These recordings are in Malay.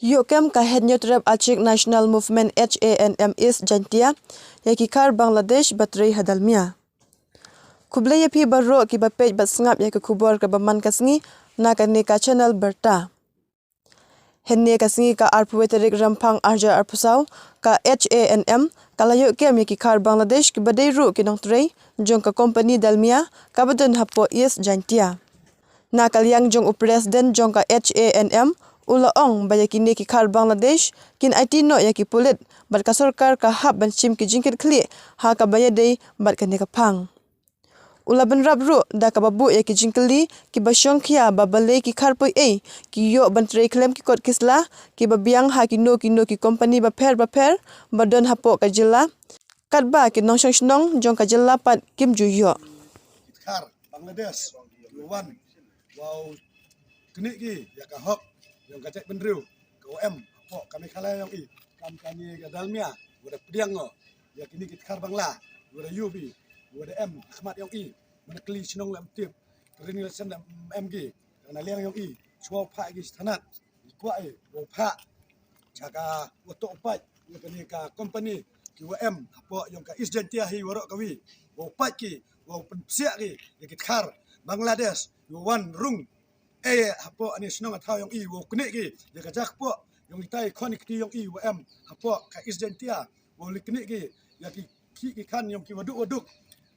Yokem kahenyo trap Achik National Movement HANM is jantia yakikar Bangladesh batray hadalmia. Kublay yapi barro ki bapej batsngap yak kubor ka baman kasngi na ka channel berta. Henne kasngi ka arpuweterik rampang arja arpusaw ka HANM kalayo kem yakikar Bangladesh ki baday ru kinong tray jong ka company dalmia kabadon hapo is jantia. Na kalyang jong upresiden jong ka HANM ulaong bayakini ki khar Bangladesh kin IT no yaki pulit bat ka sarkar ka hab ban chim ki jingkit kli ha ka bayadei bat ka ne ka phang ula ban rab ru da ka babu yaki jingkli ki basyong khia babale ki khar poi e ki yo ban trei klem ki kot kisla ki babiang ha ki no ki company ba pher badon hapo ka jilla katba ki nong snong jong ka jilla pat kim ju yo khar Bangladesh wan wow kini ki ya ka hok yang kacek benriu KOM apa kami khala yang i kami dalmia udah pediang ngo ya kini kita khar bangla udah yubi udah khmat yang i mana kli sinong lam tip rinil sen MG karena liang yang i chua pha gi thanat kwa i wo pha chaka woto upat ya kini ka company KOM apa yang ka isjantia hi warok kawi wo pat ki wo pensia ki ya kita khar Bangladesh wan rung hapo ani senong atau yang i wo kene ki ya kajak po yang itai connecti yang i wm hapo ka isdentia wo likne ki ya ki kan yang ki waduk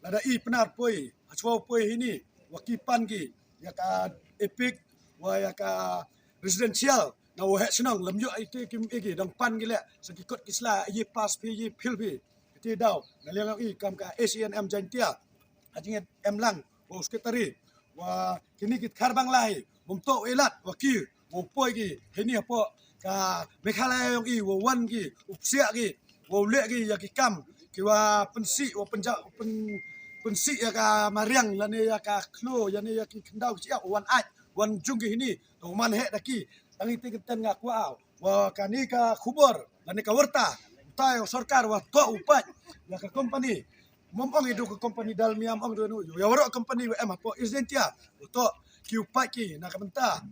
lada i penar poi achwa poi ini wakipan ki ya ka epic wa ya ka residential na wo he senong lamyo ite kim igi dang pan ki le sakikot kisla ye pass pi ye phil pi ti daw na yang i kam ka ACNM jantia ajing lang wo sekretari wa kini kit khar banglai mumto elat wakil wo poi ki heni apo ka mekhala yang i wo wan ki upsia ki wo le ki ya ki kam ki wa pensi wo pensi ya ka mariang lane ya ka klo ya ne ya ki kendau ki wan ai wan jung ki hini to man he daki tangi ti kiten nga kwa wa kani ka khubor lane ka warta tai sarkar wa to upat ya ka company mompong itu ke company dalmiam ong do ya waro company em apo isdentia to ki upat ki na kabenta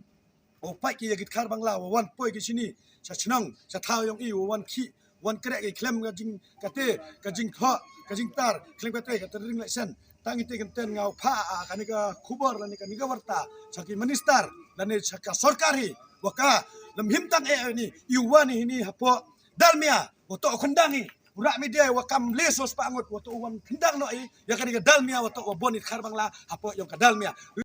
upat ki yagit khar bangla wan poi ki sini sa chnang sa thao yong i wan ki wan krek ki klem ga jing kate ka jing tho ka jing tar klem kate ka tering lesen tangi te kenten ngau pha ka ni ka khubor la ni ka ni ga warta sa ki minister la ni sa ka sarkari waka lam himtang ni iwani ni hapo dalmia to khandangi urak media wakam lesos pangot wato wan kendang no i ya kan dalmia wato bonit khar bangla hapo yang ka dalmia